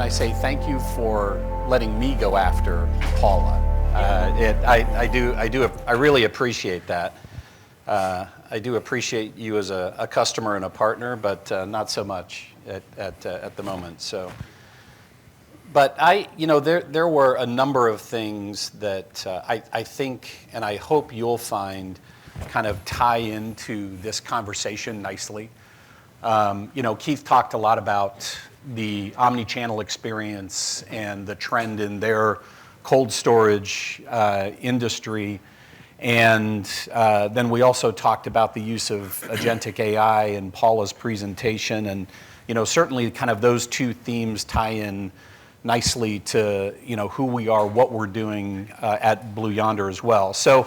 I say thank you for letting me go after Paula. I really appreciate that. I do appreciate you as a customer and a partner, but not so much at the moment. So, but there were a number of things that I think, and I hope you'll find, kind of tie into this conversation nicely. Keith talked a lot about the Omni-Channel experience and the trend in their cold storage industry. And then we also talked about the use of agentic AI in Paula's presentation. And, certainly kind of those two themes tie in nicely to, who we are, what we're doing at Blue Yonder as well. So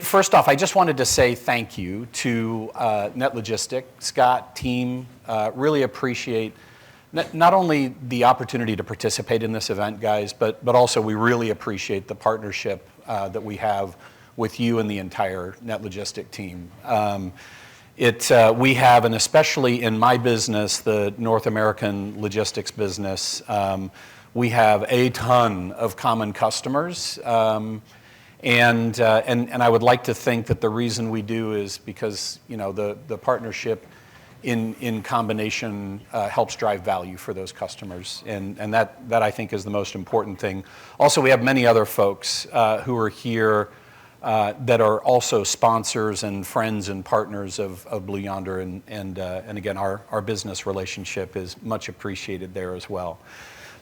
first off, I just wanted to say thank you to Netlogistik, Scott, team. Really appreciate not only the opportunity to participate in this event, guys, but also we really appreciate the partnership that we have with you and the entire Netlogistik team. We have, and especially in my business, the North American logistics business, we have a ton of common customers. And I would like to think that the reason we do is because the partnership in combination helps drive value for those customers, and that I think is the most important thing. Also, we have many other folks who are here that are also sponsors and friends and partners of Blue Yonder, and again, our business relationship is much appreciated there as well.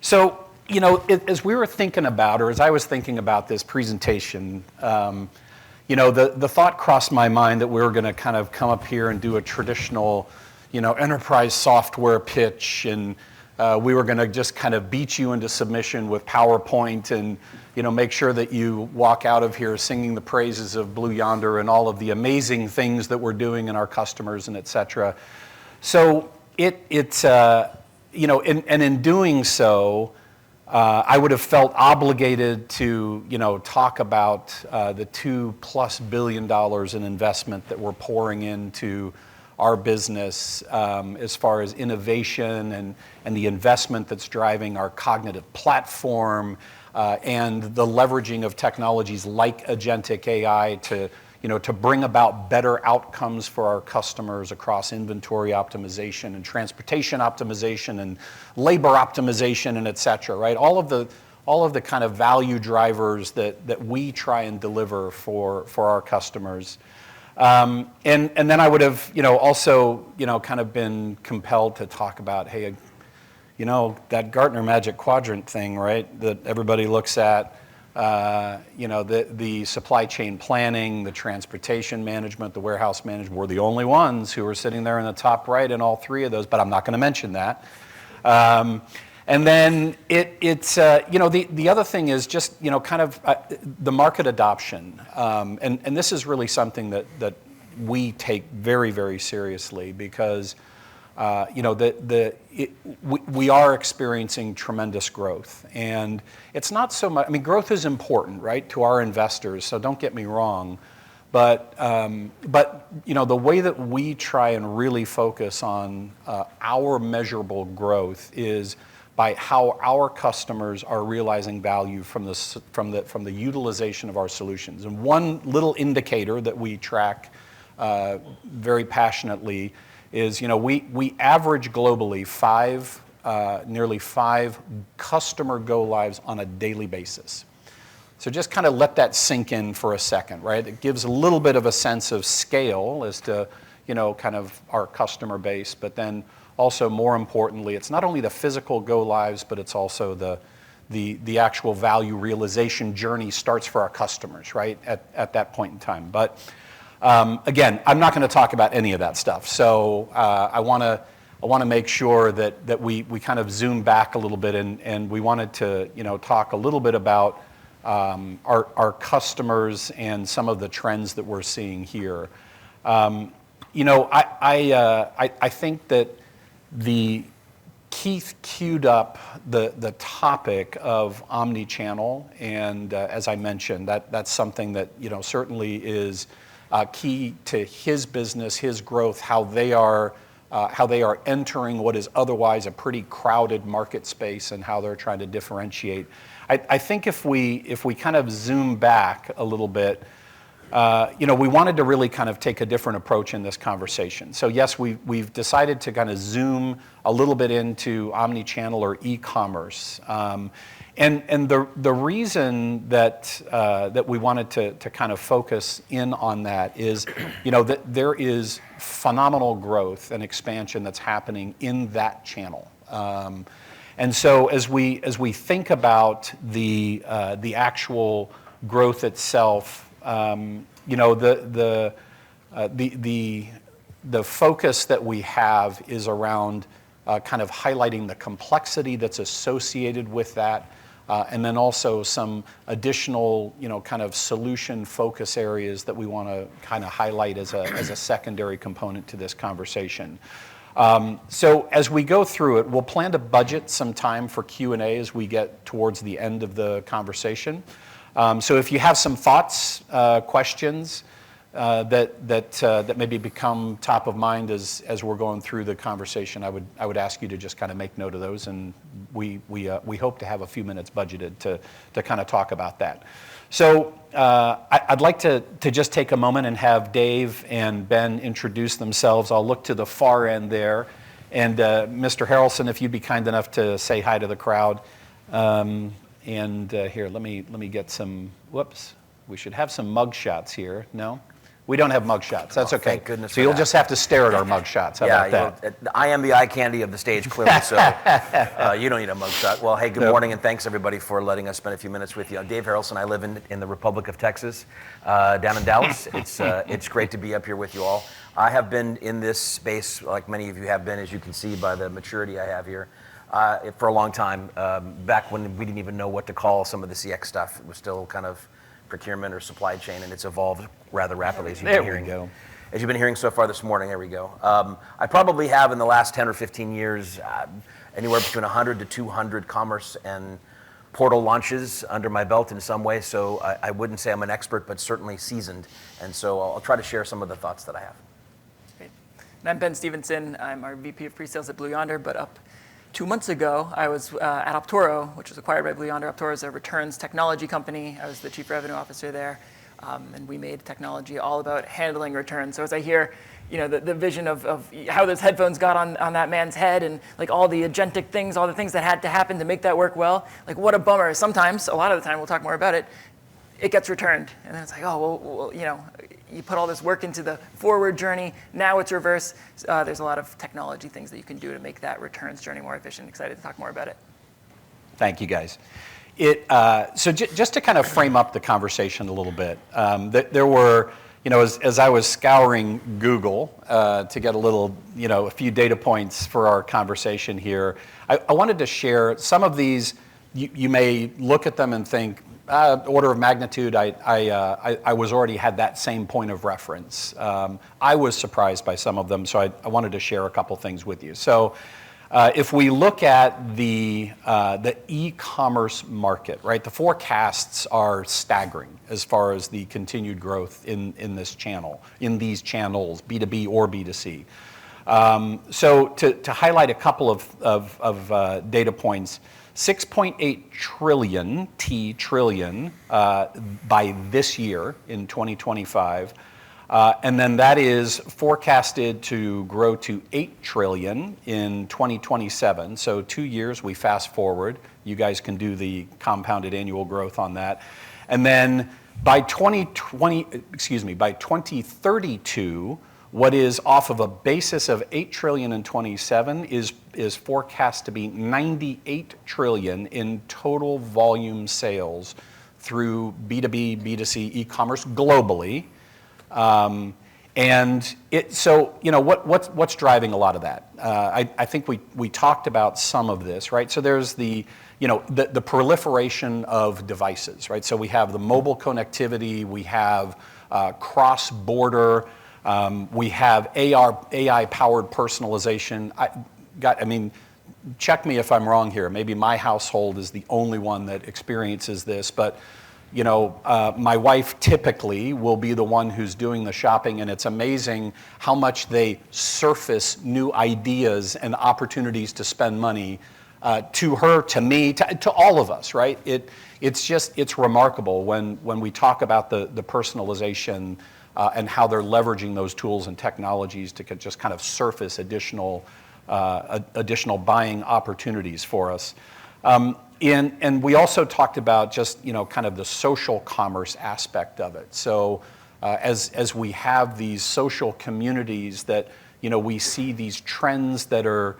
So, as we were thinking about, or as I was thinking about this presentation, the thought crossed my mind that we were going to kind of come up here and do a traditional, enterprise software pitch, and we were going to just kind of beat you into submission with PowerPoint and, make sure that you walk out of here singing the praises of Blue Yonder and all of the amazing things that we're doing and our customers and et cetera. So and in doing so, I would have felt obligated to, talk about the $2+ billion in investment that we're pouring into our business as far as innovation and the investment that's driving our cognitive platform and the leveraging of technologies like agentic AI to bring about better outcomes for our customers across inventory optimization and transportation optimization and labor optimization and et cetera, right? All of the kind of value drivers that we try and deliver for our customers. And then I would have, also, kind of been compelled to talk about, hey, that Gartner Magic Quadrant thing, right? That everybody looks at, the supply chain planning, the transportation management, the warehouse management. We're the only ones who are sitting there in the top right in all three of those, but I'm not going to mention that. And then the other thing is just, kind of the market adoption. And this is really something that we take very, very seriously because, we are experiencing tremendous growth. And it's not so much, growth is important, right, to our investors, so don't get me wrong. But the way that we try and really focus on our measurable growth is by how our customers are realizing value from the utilization of our solutions. And one little indicator that we track very passionately is, we average globally nearly five customer go lives on a daily basis. So just kind of let that sink in for a second, right? It gives a little bit of a sense of scale as to, kind of our customer base, but then also more importantly, it's not only the physical go lives, but it's also the actual value realization journey starts for our customers, right, at that point in time. But again, I'm not going to talk about any of that stuff. So I want to make sure that we kind of zoom back a little bit, and we wanted to talk a little bit about our customers and some of the trends that we're seeing here. I think that Keith queued up the topic of Omni-Channel, and as I mentioned, that's something that certainly is key to his business, his growth, how they are how they are entering what is otherwise a pretty crowded market space and how they're trying to differentiate. I think if we kind of zoom back a little bit, we wanted to really kind of take a different approach in this conversation. So yes, we've decided to kind of zoom a little bit into omni-channel or e-commerce. And the reason that we wanted to kind of focus in on that is, that there is phenomenal growth and expansion that's happening in that channel. And so as we think about the actual growth itself, the focus that we have is around kind of highlighting the complexity that's associated with that, and then also some additional, kind of solution focus areas that we want to kind of highlight as a secondary component to this conversation. So as we go through it, we'll plan to budget some time for Q&A as we get towards the end of the conversation. So if you have some thoughts, questions that maybe become top of mind as we're going through the conversation, I would ask you to just kind of make note of those, and we hope to have a few minutes budgeted to kind of talk about that. So I'd like to just take a moment and have Dave and Ben introduce themselves. I'll look to the far end there, and Mr. Harrelson, if you'd be kind enough to say hi to the crowd. And here, let me get some, whoops, we should have some mug shots here. No? We don't have mug shots. That's okay. Thank goodness so you'll just have to stare at our mug shots. How about that? I am the eye candy of the stage, clearly, so you don't need a mug shot. Well, hey, good morning, and thanks, everybody, for letting us spend a few minutes with you. I'm Dave Harrelson. I live in the Republic of Texas, down in Dallas. It's great to be up here with you all. I have been in this space, like many of you have been, as you can see by the maturity I have here, for a long time, back when we didn't even know what to call some of the CX stuff. It was still kind of procurement or supply chain, and it's evolved rather rapidly, as you've been hearing. As you've been hearing so far this morning. There we go. I probably have in the last 10 or 15 years anywhere between 100 to 200 commerce and portal launches under my belt in some way, so I wouldn't say I'm an expert, but certainly seasoned, and so I'll try to share some of the thoughts that I have. Great. And I'm Ben Stephenson. I'm our VP of Presales at Blue Yonder, but up 2 months ago, I was at Optoro, which was acquired by Blue Yonder. Optoro is a returns technology company. I was the chief revenue officer there, and we made technology all about handling returns. So as I hear, the vision of how those headphones got on that man's head, and like all the agentic things, all the things that had to happen to make that work well, like what a bummer. Sometimes, a lot of the time, we'll talk more about it, it gets returned, and then it's like, oh, well, you put all this work into the forward journey, now it's reverse. There's a lot of technology things that you can do to make that returns journey more efficient. Excited to talk more about it. Thank you, guys. So just to kind of frame up the conversation a little bit, there were, as I was scouring Google to get a few data points for our conversation here, I wanted to share some of these. You may look at them and think, order of magnitude, I was already had that same point of reference. I was surprised by some of them, so I wanted to share a couple things with you. So if we look at the e-commerce market, right, the forecasts are staggering as far as the continued growth in this channel, in these channels, B2B or B2C. So to highlight a couple of data points, 6.8 trillion by this year in 2025. And then that is forecasted to grow to 8 trillion in 2027. So 2 years, we fast forward. You guys can do the compounded annual growth on that. And then by 2032, what is off of a basis of 8 trillion in 27 is forecast to be 98 trillion in total volume sales through B2B, B2C e-commerce globally. And what's driving a lot of that? I think we talked about some of this, right? So there's the proliferation of devices, right? So we have the mobile connectivity, we have cross-border, we have AI-powered personalization. Check me if I'm wrong here. Maybe my household is the only one that experiences this, but my wife typically will be the one who's doing the shopping, and it's amazing how much they surface new ideas and opportunities to spend money to her, to me, to all of us, right? It's remarkable when we talk about the personalization and how they're leveraging those tools and technologies to just kind of surface additional buying opportunities for us. And we also talked about just, kind of the social commerce aspect of it. So as we have these social communities that, we see these trends that are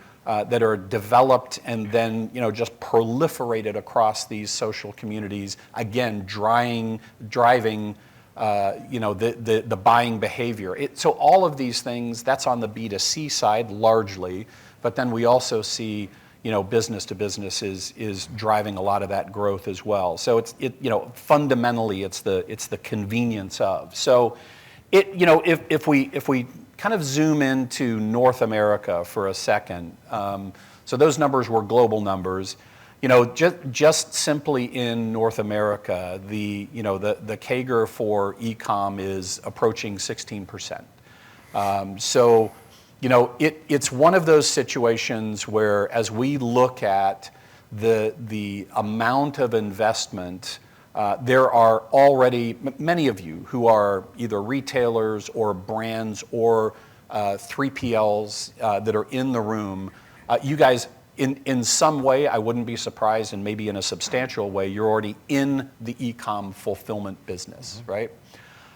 developed and then, just proliferated across these social communities, again, driving the buying behavior. So all of these things, that's on the B2C side largely, but then we also see business to business is driving a lot of that growth as well. So fundamentally it's the convenience of. So if we kind of zoom into North America for a second, so those numbers were global numbers. Just simply in North America, the CAGR for e-com is approaching 16%. So it's one of those situations where, as we look at the amount of investment, there are already many of you who are either retailers or brands or 3PLs that are in the room. You guys, in some way, I wouldn't be surprised, and maybe in a substantial way, you're already in the e-com fulfillment business, right?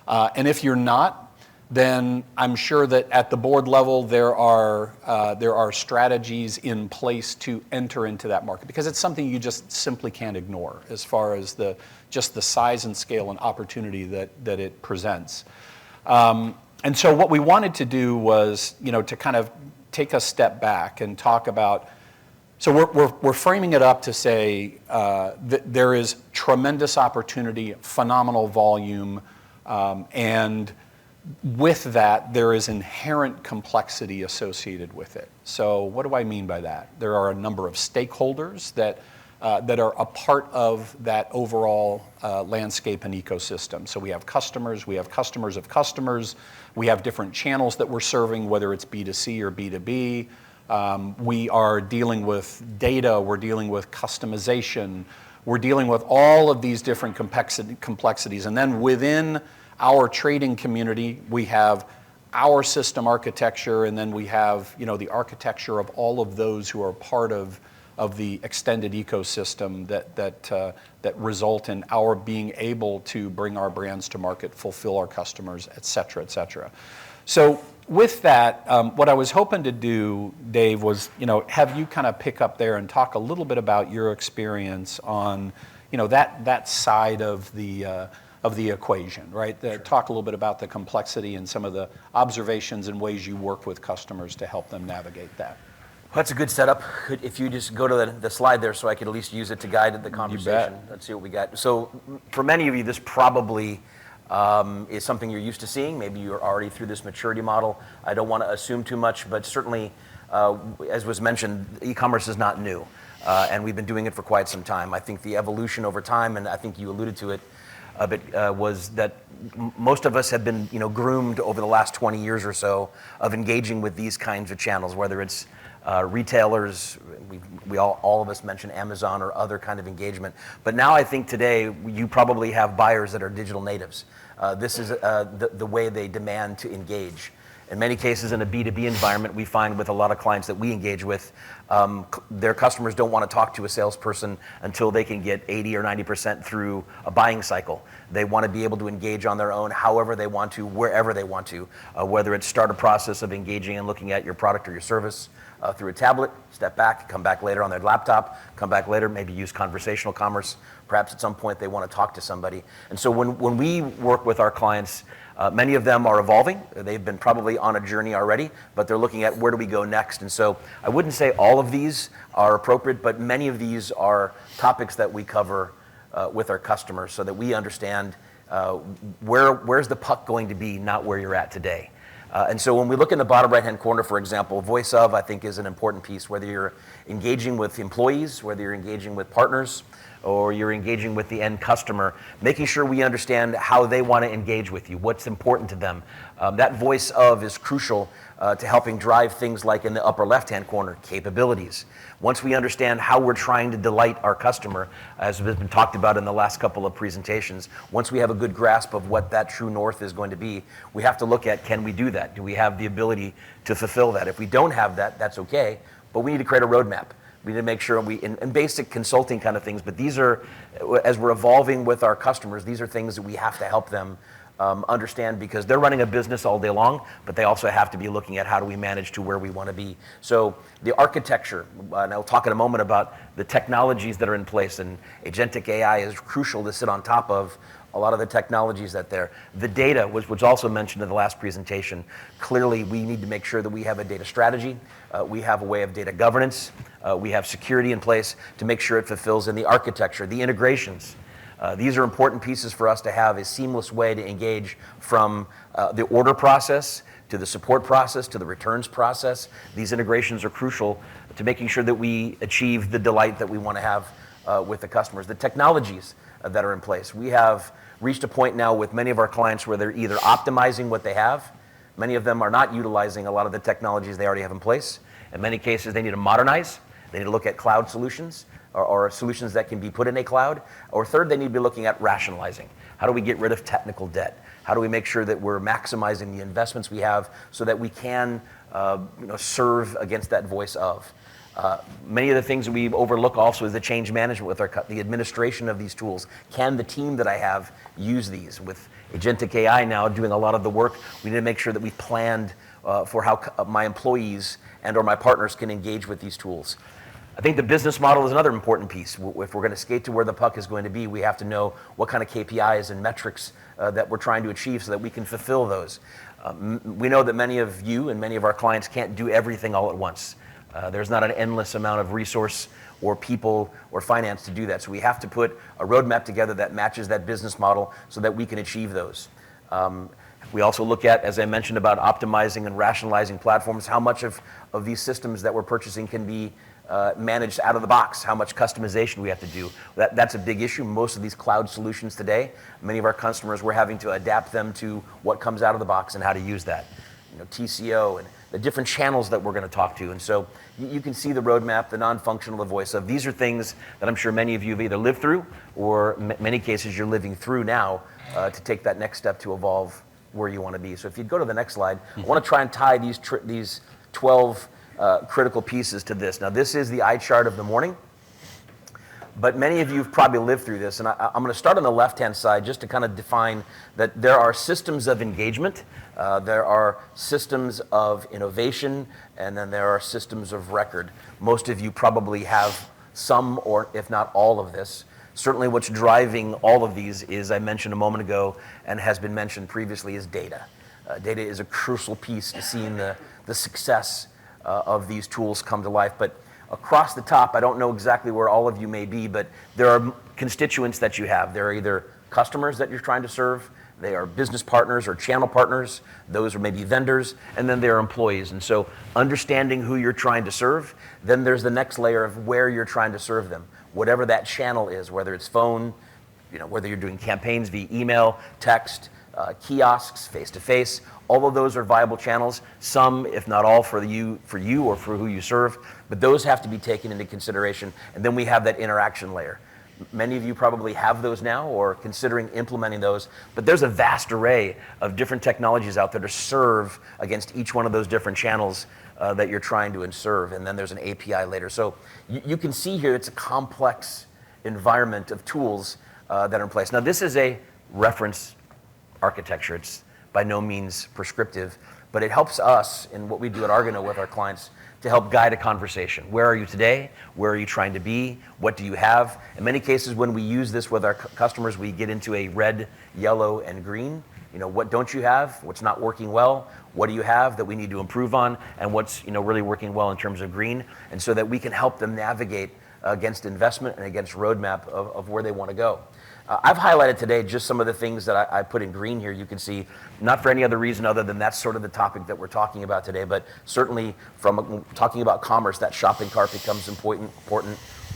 And if you're not, then I'm sure that at the board level there are strategies in place to enter into that market, because it's something you just simply can't ignore as far as just the size and scale and opportunity that it presents. And so what we wanted to do was, to kind of take a step back and talk about. So we're framing it up to say that there is tremendous opportunity, phenomenal volume, and with that, there is inherent complexity associated with it. So what do I mean by that? There are a number of stakeholders that are a part of that overall landscape and ecosystem. So we have customers of customers, we have different channels that we're serving, whether it's B2C or B2B. We are dealing with data, we're dealing with customization, we're dealing with all of these different complexities. And then within our trading community, we have our system architecture, and then we have the architecture of all of those who are part of the extended ecosystem that result in our being able to bring our brands to market, fulfill our customers, et cetera, et cetera. So with that, what I was hoping to do, Dave, was have you kind of pick up there and talk a little bit about your experience on that side of the equation, right? Sure. Talk a little bit about the complexity and some of the observations and ways you work with customers to help them navigate that. Well, that's a good setup. If you just go to the slide there so I could at least use it to guide the conversation. Let's see what we got. So for many of you, this probably is something you're used to seeing. Maybe you're already through this maturity model. I don't want to assume too much, but certainly, as was mentioned, e-commerce is not new. And we've been doing it for quite some time. I think the evolution over time, and I think you alluded to it a bit, was that most of us have been groomed over the last 20 years or so of engaging with these kinds of channels, whether it's retailers, all of us mention Amazon or other kind of engagement. But now I think today you probably have buyers that are digital natives. This is the way they demand to engage. In many cases in a B2B environment, we find with a lot of clients that we engage with, their customers don't want to talk to a salesperson until they can get 80 or 90% through a buying cycle. They want to be able to engage on their own however they want to, wherever they want to, whether it's start a process of engaging and looking at your product or your service through a tablet, step back, come back later on their laptop, come back later, maybe use conversational commerce. Perhaps at some point they want to talk to somebody. And so when we work with our clients, many of them are evolving. They've been probably on a journey already, but they're looking at where do we go next. And so I wouldn't say all of these are appropriate, but many of these are topics that we cover with our customers so that we understand where's the puck going to be, not where you're at today. And so when we look in the bottom right-hand corner, for example, voice of, I think, is an important piece, whether you're engaging with employees, whether you're engaging with partners, or you're engaging with the end customer, making sure we understand how they want to engage with you, what's important to them. That voice of is crucial to helping drive things like in the upper left-hand corner, capabilities. Once we understand how we're trying to delight our customer, as has been talked about in the last couple of presentations, once we have a good grasp of what that true north is going to be, we have to look at, can we do that? Do we have the ability to fulfill that? If we don't have that, that's okay, but we need to create a roadmap. We need to make sure in basic consulting kind of things, but these are, as we're evolving with our customers, these are things that we have to help them understand, because they're running a business all day long, but they also have to be looking at how do we manage to where we want to be. So the architecture, and I'll talk in a moment about the technologies that are in place, and agentic AI is crucial to sit on top of a lot of the technologies that there. The data, which also mentioned in the last presentation, clearly we need to make sure that we have a data strategy, we have a way of data governance, we have security in place to make sure it fulfills in the architecture, the integrations. These are important pieces for us to have a seamless way to engage from the order process to the support process to the returns process. These integrations are crucial to making sure that we achieve the delight that we want to have with the customers. The technologies that are in place. We have reached a point now with many of our clients where they're either optimizing what they have, many of them are not utilizing a lot of the technologies they already have in place. In many cases, they need to modernize. They need to look at cloud solutions or solutions that can be put in a cloud. Or third, they need to be looking at rationalizing. How do we get rid of technical debt? How do we make sure that we're maximizing the investments we have so that we can serve against that voice of? Many of the things that we overlook also is the change management with the administration of these tools. Can the team that I have use these? With agentic AI now doing a lot of the work, we need to make sure that we've planned for how my employees and or my partners can engage with these tools. I think the business model is another important piece. If we're going to skate to where the puck is going to be, we have to know what kind of KPIs and metrics that we're trying to achieve so that we can fulfill those. We know that many of you and many of our clients can't do everything all at once. There's not an endless amount of resource or people or finance to do that. So we have to put a roadmap together that matches that business model so that we can achieve those. We also look at, as I mentioned, about optimizing and rationalizing platforms, how much of these systems that we're purchasing can be managed out of the box, how much customization we have to do. That's a big issue. Most of these cloud solutions today, many of our customers, we're having to adapt them to what comes out of the box and how to use that. TCO and the different channels that we're going to talk to. And so you can see the roadmap, the non-functional, the voice of. These are things that I'm sure many of you have either lived through or many cases you're living through now to take that next step to evolve where you want to be. So if you go to the next slide, I want to try and tie these 12 critical pieces to this. Now this is the eye chart of the morning, but many of you have probably lived through this, and I'm going to start on the left-hand side just to kind of define that there are systems of engagement, there are systems of innovation, and then there are systems of record. Most of you probably have some or if not all of this. Certainly what's driving all of these is, I mentioned a moment ago and has been mentioned previously, is data. Data is a crucial piece to seeing the success of these tools come to life. But across the top, I don't know exactly where all of you may be, but there are constituents that you have. There are either customers that you're trying to serve, they are business partners or channel partners, those are maybe vendors, and then there are employees. And so understanding who you're trying to serve, then there's the next layer of where you're trying to serve them. Whatever that channel is, whether it's phone, whether you're doing campaigns via email, text, kiosks, face-to-face, all of those are viable channels. Some, if not all, for you or for who you serve, but those have to be taken into consideration. And then we have that interaction layer. Many of you probably have those now or considering implementing those, but there's a vast array of different technologies out there to serve against each one of those different channels that you're trying to serve. And then there's an API later. So you can see here it's a complex environment of tools that are in place. Now this is a reference architecture. It's by no means prescriptive, but it helps us in what we do at Argano with our clients to help guide a conversation. Where are you today? Where are you trying to be? What do you have? In many cases, when we use this with our customers, we get into a red, yellow, and green. What don't you have? What's not working well? What do you have that we need to improve on? And what's really working well in terms of green? And so that we can help them navigate against investment and against roadmap of where they want to go. I've highlighted today just some of the things that I put in green here. You can see, not for any other reason other than that's sort of the topic that we're talking about today, but certainly from talking about commerce, that shopping cart becomes important,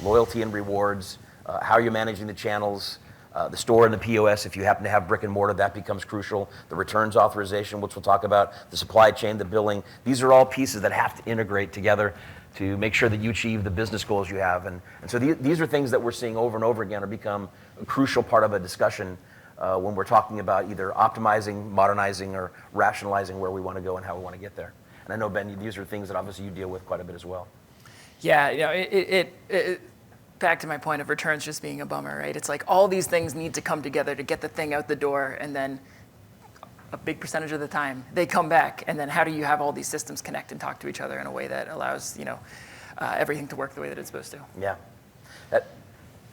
loyalty and rewards, how you're managing the channels, the store and the POS. If you happen to have brick and mortar, that becomes crucial. The returns authorization, which we'll talk about, the supply chain, the billing. These are all pieces that have to integrate together to make sure that you achieve the business goals you have. And so these are things that we're seeing over and over again or become a crucial part of a discussion when we're talking about either optimizing, modernizing, or rationalizing where we want to go and how we want to get there. And I know, Ben, these are things that obviously you deal with quite a bit as well. Yeah, you know, it back to my point of returns just being a bummer, right? It's like all these things need to come together to get the thing out the door, and then a big percentage of the time they come back, and then how do you have all these systems connect and talk to each other in a way that allows, you know, everything to work the way that it's supposed to? Yeah.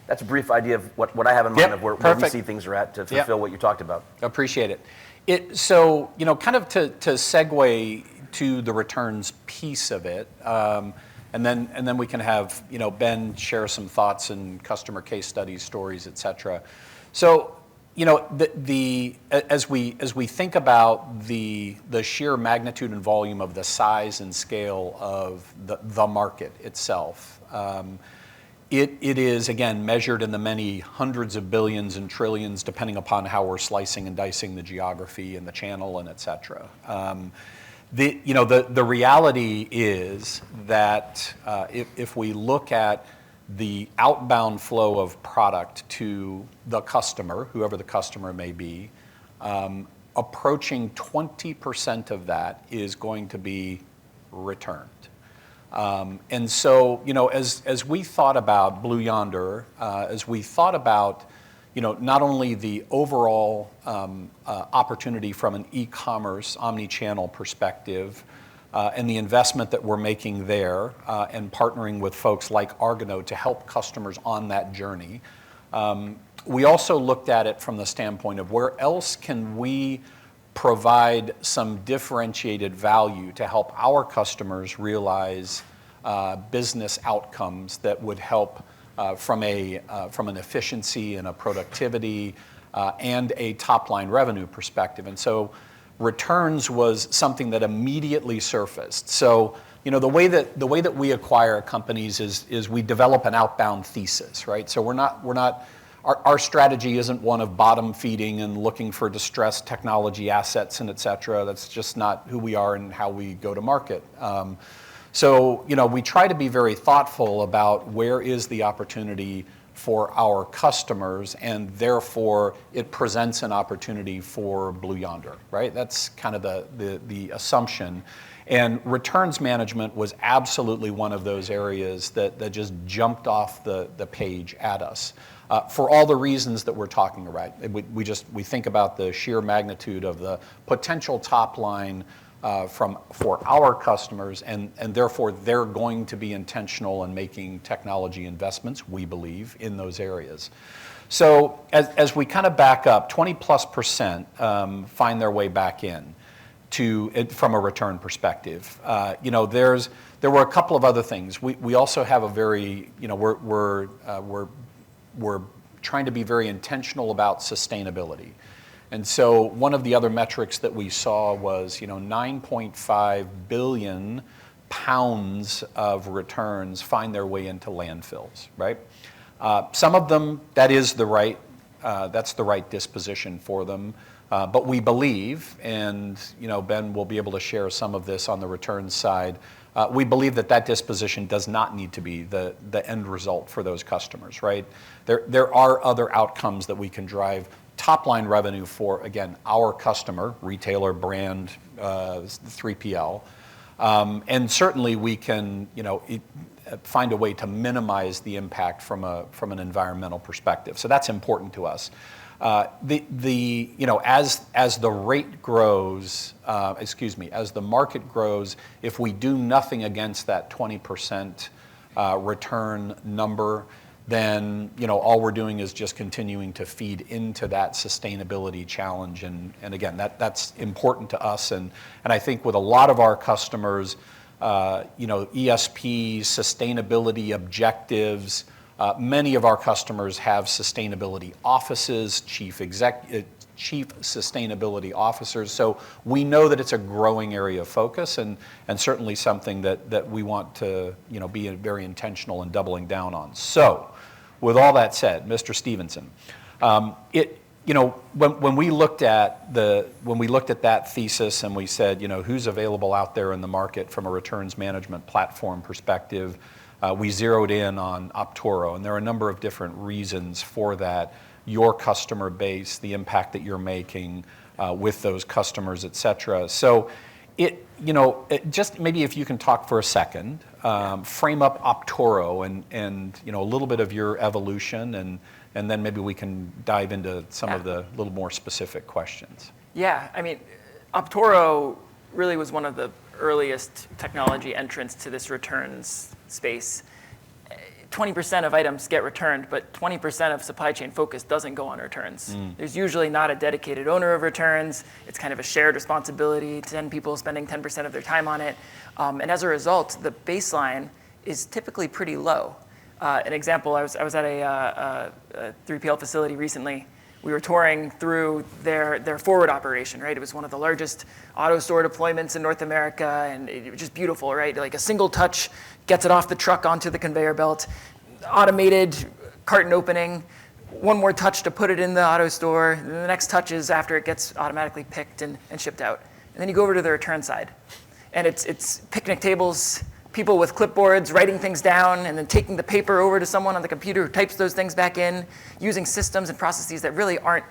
That's a brief idea of what I have in mind of where we see things are at to fulfill what you talked about. Appreciate it. So, you know, kind of to segue to the returns piece of it, and then we can have, you know, Ben share some thoughts and customer case studies, stories, et cetera. So, you know, as we think about the sheer magnitude and volume of the size and scale of the market itself, it is, again, measured in the many hundreds of billions and trillions, depending upon how we're slicing and dicing the geography and the channel and et cetera. The reality is that if we look at the outbound flow of product to the customer, whoever the customer may be, approaching 20% of that is going to be returned. And so, you know, as we thought about Blue Yonder, as we thought about, you know, not only the overall opportunity from an e-commerce, omni-channel perspective, and the investment that we're making there, and partnering with folks like Argano to help customers on that journey, we also looked at it from the standpoint of where else can we provide some differentiated value to help our customers realize business outcomes that would help from an efficiency and a productivity and a top-line revenue perspective. And so returns was something that immediately surfaced. So, you know, the way that we acquire companies is we develop an outbound thesis, right? So our strategy isn't one of bottom feeding and looking for distressed technology assets and et cetera. That's just not who we are and how we go to market. So, you know, we try to be very thoughtful about where is the opportunity for our customers, and therefore it presents an opportunity for Blue Yonder, right? That's kind of the assumption. And returns management was absolutely one of those areas that just jumped off the page at us. For all the reasons that we're talking about. We think about the sheer magnitude of the potential top line for our customers, and therefore they're going to be intentional in making technology investments, we believe, in those areas. So as we kind of back up, 20+% find their way back in from a return perspective. You know, there were a couple of other things. We also have a very, you know, we're trying to be very intentional about sustainability. And so one of the other metrics that we saw was, you know, 9.5 billion pounds of returns find their way into landfills, right? Some of them, that's the right disposition for them. But we believe, and, you know, Ben will be able to share some of this on the returns side, we believe that disposition does not need to be the end result for those customers, right? There are other outcomes that we can drive top-line revenue for, again, our customer, retailer, brand, 3PL. And certainly we can, you know, find a way to minimize the impact from an environmental perspective. So that's important to us. You know, as the rate grows, as the market grows, if we do nothing against that 20% return number, then, you know, all we're doing is just continuing to feed into that sustainability challenge. And again, that's important to us. And I think with a lot of our customers, you know, ESP, sustainability objectives, many of our customers have sustainability offices, chief sustainability officers. So we know that it's a growing area of focus, and certainly something that we want to, you know, be very intentional in doubling down on. So with all that said, Mr. Stephenson, when we looked at that thesis and we said, who's available out there in the market from a returns management platform perspective, we zeroed in on Optoro, and there are a number of different reasons for that. Your customer base, the impact that you're making with those customers, et cetera. So just maybe if you can talk for a second, frame up Optoro and a little bit of your evolution, and then maybe we can dive into some of the little more specific questions. Yeah, I mean, Optoro really was one of the earliest technology entrants to this returns space. 20% of items get returned, but 20% of supply chain focus doesn't go on returns. There's usually not a dedicated owner of returns. It's kind of a shared responsibility, 10 people spending 10% of their time on it. And as a result, the baseline is typically pretty low. An example, I was at a 3PL facility recently. We were touring through their forward operation, right? It was one of the largest auto store deployments in North America, and it was just beautiful, right? Like a single touch gets it off the truck onto the conveyor belt, automated carton opening, one more touch to put it in the auto store, and the next touch is after it gets automatically picked and shipped out. And then you go over to the return side, and it's picnic tables, people with clipboards writing things down and then taking the paper over to someone on the computer who types those things back in, using systems and processes that really aren't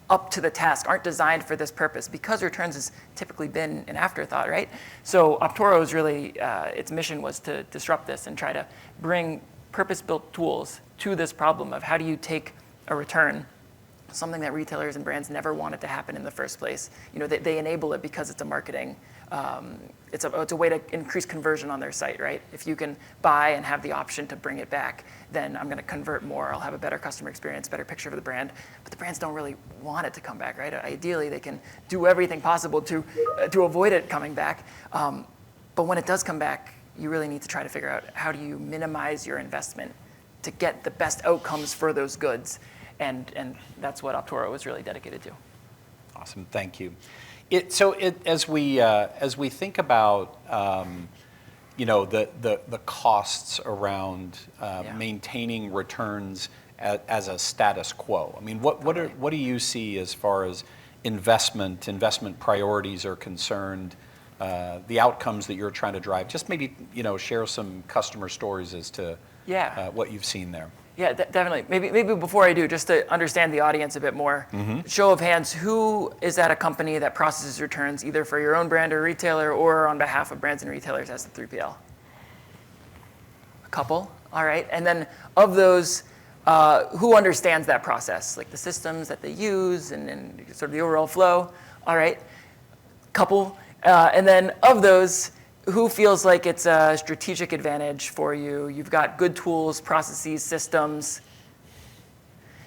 up to the task, aren't designed for this purpose, because returns has typically been an afterthought, right? So Optoro's really, its mission was to disrupt this and try to bring purpose-built tools to this problem of how do you take a return, something that retailers and brands never wanted to happen in the first place. They enable it because it's a marketing, it's a way to increase conversion on their site, right? If you can buy and have the option to bring it back, then I'm going to convert more. I'll have a better customer experience, better picture of the brand. But the brands don't really want it to come back, right? Ideally, they can do everything possible to avoid it coming back. But when it does come back, you really need to try to figure out how do you minimize your investment to get the best outcomes for those goods. And that's what Optoro was really dedicated to. Awesome, thank you. As we think about the costs around maintaining returns as a status quo, I mean, what do you see as far as investment priorities are concerned, the outcomes that you're trying to drive? Just maybe share some customer stories as to what you've seen there. Yeah, definitely. Maybe before I do, just to understand the audience a bit more, show of hands, who is at a company that processes returns either for your own brand or retailer or on behalf of brands and retailers as the 3PL? A couple, all right. And then of those, who understands that process, like the systems that they use and sort of the overall flow? All right, couple. And then of those, who feels like it's a strategic advantage for you? You've got good tools, processes, systems.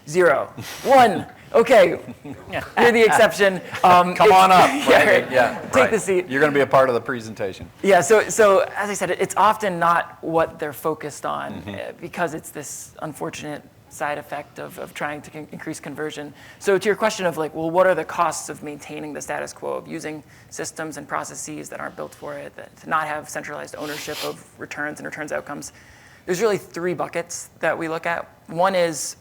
0. 1. Okay, you're the exception. Come on up. Right? Take the seat. You're going to be a part of the presentation. Yeah, so as I said, it's often not what they're focused on because it's this unfortunate side effect of trying to increase conversion. So to your question of like, well, what are the costs of maintaining the status quo, of using systems and processes that aren't built for it, to not have centralized ownership of returns and returns outcomes? There's really 3 buckets that we look at. One is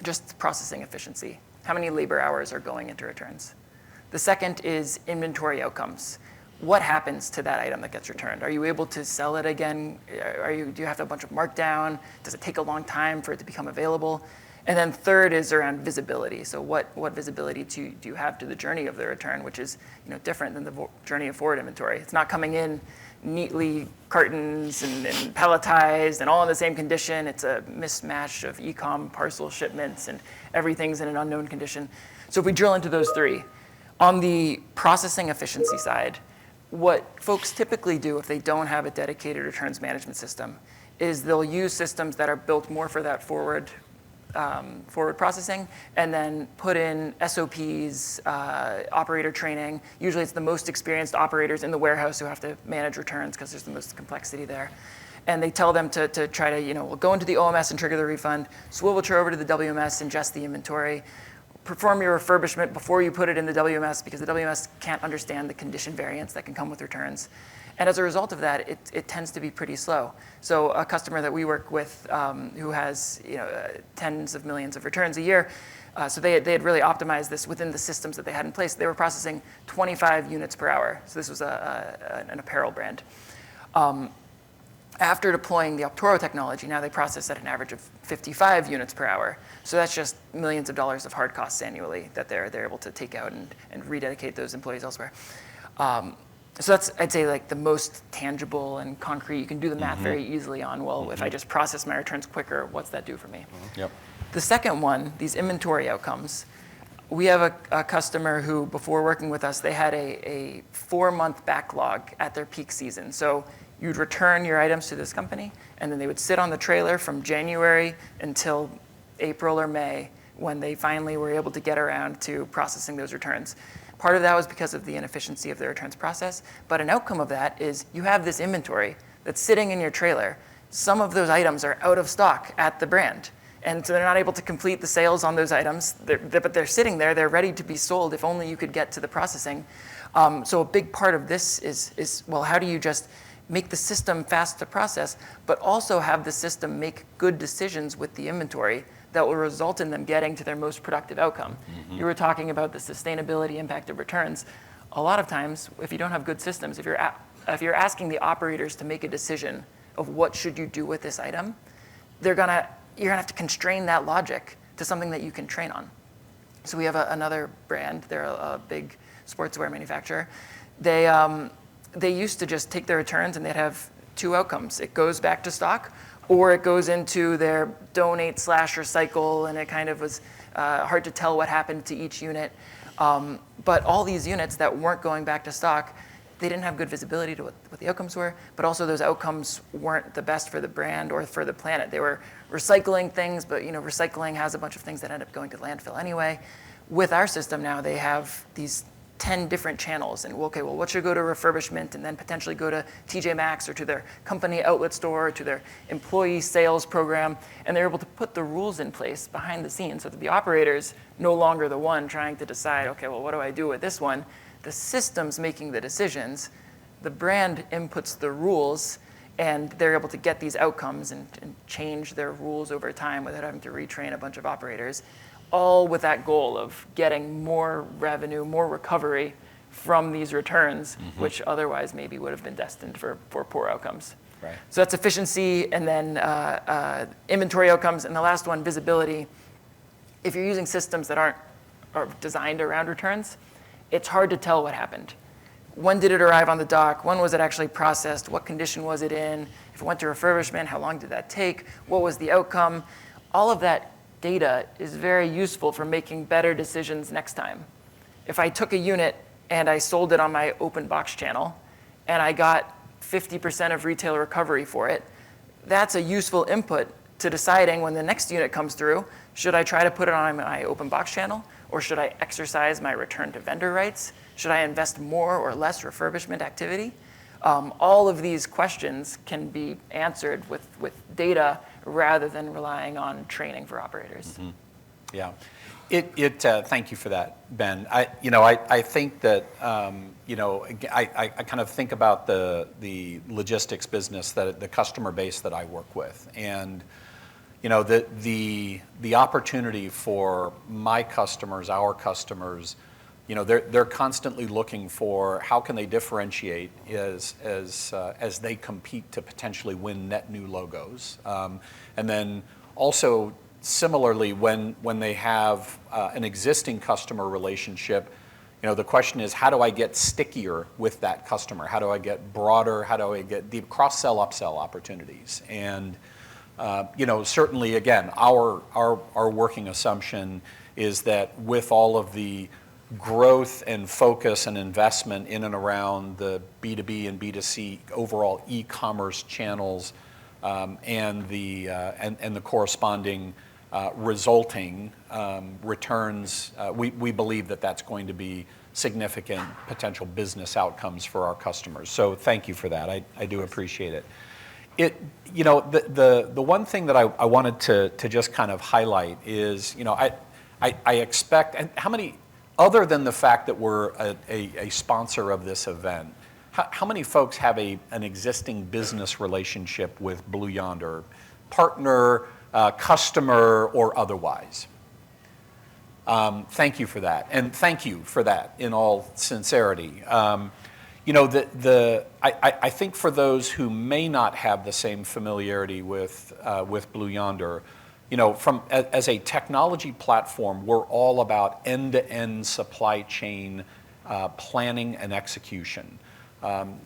just processing efficiency. How many labor hours are going into returns? The second is inventory outcomes. What happens to that item that gets returned? Are you able to sell it again? Do you have to have a bunch of markdown? Does it take a long time for it to become available? And then third is around visibility. So what visibility do you have to the journey of the return, which is different than the journey of forward inventory. It's not coming in neatly cartons and palletized and all in the same condition. It's a mismatch of e-com parcel shipments and everything's in an unknown condition. So if we drill into those 3, on the processing efficiency side, what folks typically do if they don't have a dedicated returns management system is they'll use systems that are built more for that forward processing, and then put in SOPs, operator training. Usually it's the most experienced operators in the warehouse who have to manage returns because there's the most complexity there. And they tell them to try to, we'll go into the OMS and trigger the refund, swivel chair over to the WMS, ingest the inventory, perform your refurbishment before you put it in the WMS because the WMS can't understand the condition variance that can come with returns. And as a result of that, it tends to be pretty slow. So a customer that we work with who has tens of millions of returns a year, so they had really optimized this within the systems that they had in place. They were processing 25 units per hour. So this was an apparel brand. After deploying the Optoro technology, now they process at an average of 55 units per hour. So that's just millions of dollars of hard costs annually that they're able to take out and rededicate those employees elsewhere. So that's, I'd say, like the most tangible and concrete. You can do the math very easily on, well, if I just process my returns quicker, what's that do for me? Yep. The second one, these inventory outcomes, we have a customer who, before working with us, they had a 4-month backlog at their peak season. So you'd return your items to this company, and then they would sit on the trailer from January until April or May, when they finally were able to get around to processing those returns. Part of that was because of the inefficiency of the returns process, but an outcome of that is you have this inventory that's sitting in your trailer. Some of those items are out of stock at the brand, and so they're not able to complete the sales on those items, but they're sitting there, they're ready to be sold if only you could get to the processing. So a big part of this is, well, how do you just make the system fast to process, but also have the system make good decisions with the inventory that will result in them getting to their most productive outcome. You were talking about the sustainability impact of returns. A lot of times, if you don't have good systems, if you're asking the operators to make a decision of what should you do with this item, you're gonna have to constrain that logic to something that you can train on. So we have another brand. They're a big sportswear manufacturer. They used to just take their returns and they'd have 2 outcomes. It goes back to stock, or it goes into their donate/recycle, and it kind of was hard to tell what happened to each unit. But all these units that weren't going back to stock, they didn't have good visibility to what the outcomes were, but also those outcomes weren't the best for the brand or for the planet. They were recycling things, but recycling has a bunch of things that end up going to landfill anyway. With our system now, they have these 10 different channels, and okay, well, what should go to refurbishment and then potentially go to TJ Maxx or to their company outlet store or to their employee sales program, and they're able to put the rules in place behind the scenes so that the operator's no longer the one trying to decide, okay, well, what do I do with this one? The system's making the decisions, the brand inputs the rules, and they're able to get these outcomes and change their rules over time without having to retrain a bunch of operators, all with that goal of getting more revenue, more recovery from these returns, which otherwise maybe would have been destined for poor outcomes. Right. So that's efficiency, and then inventory outcomes, and the last one, visibility. If you're using systems that are designed around returns, it's hard to tell what happened. When did it arrive on the dock? When was it actually processed? What condition was it in? If it went to refurbishment, how long did that take? What was the outcome? All of that data is very useful for making better decisions next time. If I took a unit and I sold it on my open box channel and I got 50% of retail recovery for it, that's a useful input to deciding when the next unit comes through, should I try to put it on my open box channel, or should I exercise my return to vendor rights? Should I invest more or less refurbishment activity? All of these questions can be answered with data rather than relying on training for operators. Yeah, thank you for that, Ben. I think that I kind of think about the logistics business, the customer base that I work with, and the opportunity for my customers, our customers, they're constantly looking for how can they differentiate as they compete to potentially win net new logos, and then also similarly when they have an existing customer relationship, the question is, how do I get stickier with that customer? How do I get broader? How do I get deep cross-sell, upsell opportunities? And certainly again, our working assumption is that with all of the growth and focus and investment in and around the B2B and B2C overall e-commerce channels, and the corresponding resulting returns, we believe that that's going to be significant potential business outcomes for our customers. So thank you for that. I do appreciate it. The one thing that I wanted to just kind of highlight is, I expect, and how many, other than the fact that we're a sponsor of this event, how many folks have an existing business relationship with Blue Yonder, partner, customer, or otherwise? Thank you for that, and thank you for that in all sincerity. You know, I think for those who may not have the same familiarity with Blue Yonder, you know, as a technology platform, we're all about end-to-end supply chain planning and execution.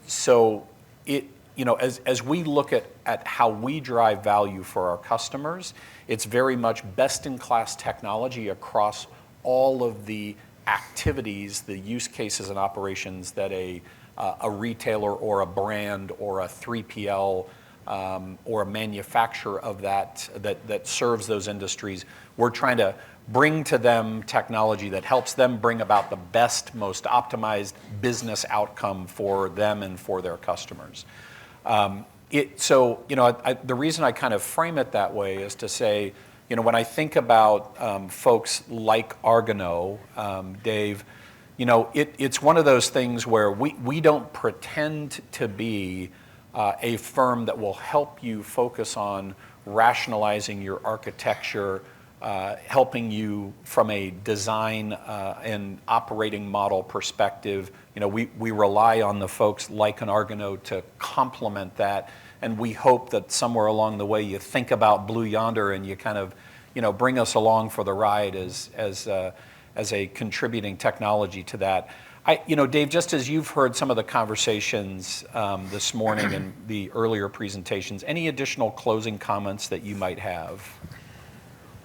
So you know, as we look at how we drive value for our customers, it's very much best-in-class technology across all of the activities, the use cases and operations that a retailer or a brand or a 3PL or a manufacturer of that serves those industries. We're trying to bring to them technology that helps them bring about the best, most optimized business outcome for them and for their customers. So, you know, the reason I kind of frame it that way is to say, you know, when I think about folks like Argano, Dave, you know, it's one of those things where we don't pretend to be a firm that will help you focus on rationalizing your architecture, helping you from a design and operating model perspective. You know, we rely on the folks like an Argano to complement that, and we hope that somewhere along the way you think about Blue Yonder and you kind of, you know, bring us along for the ride as a contributing technology to that. You know, Dave, just as you've heard some of the conversations this morning and the earlier presentations, any additional closing comments that you might have?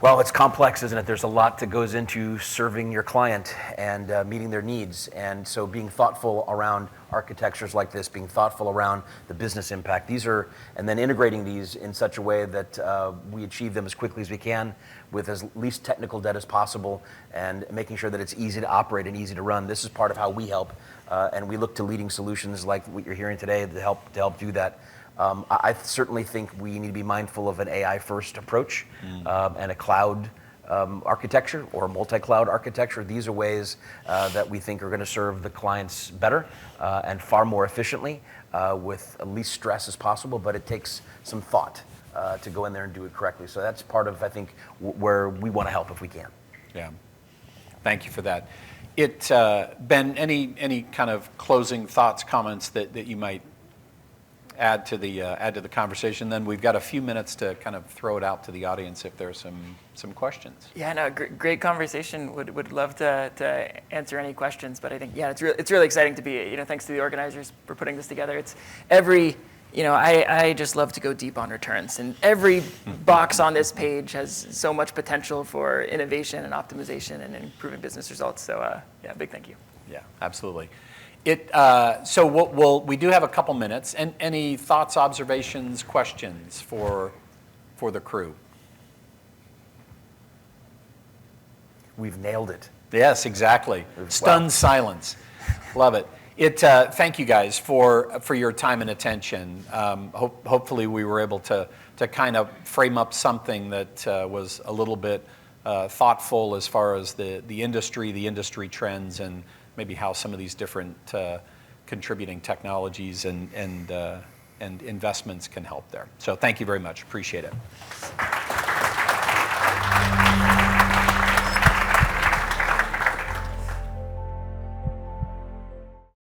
Well, it's complex, isn't it? There's a lot that goes into serving your client and meeting their needs. And so being thoughtful around architectures like this, being thoughtful around the business impact, and then integrating these in such a way that we achieve them as quickly as we can with as least technical debt as possible, and making sure that it's easy to operate and easy to run. This is part of how we help, and we look to leading solutions like what you're hearing today to help do that. I certainly think we need to be mindful of an AI-first approach and a cloud architecture or a multi-cloud architecture. These are ways that we think are going to serve the clients better and far more efficiently with the least stress as possible, but it takes some thought to go in there and do it correctly. So that's part of, I think, where we want to help if we can. Yeah, thank you for that. Ben, any kind of closing thoughts, comments that you might add to the conversation? Then we've got a few minutes to kind of throw it out to the audience if there's some questions. Yeah, no, great conversation. Would love to answer any questions, but I think, yeah, it's really exciting to be, you know, thanks to the organizers for putting this together. It's you know, I just love to go deep on returns, and every box on this page has so much potential for innovation and optimization and improving business results. So yeah, big thank you. Yeah, absolutely. So we do have a couple minutes. And any thoughts, observations, questions for the crew? We've nailed it. Yes, exactly. Stunned silence. Love it. Thank you guys for your time and attention. Hopefully we were able to kind of frame up something that was a little bit thoughtful as far as the industry trends, and maybe how some of these different contributing technologies and investments can help there. So thank you very much. Appreciate it.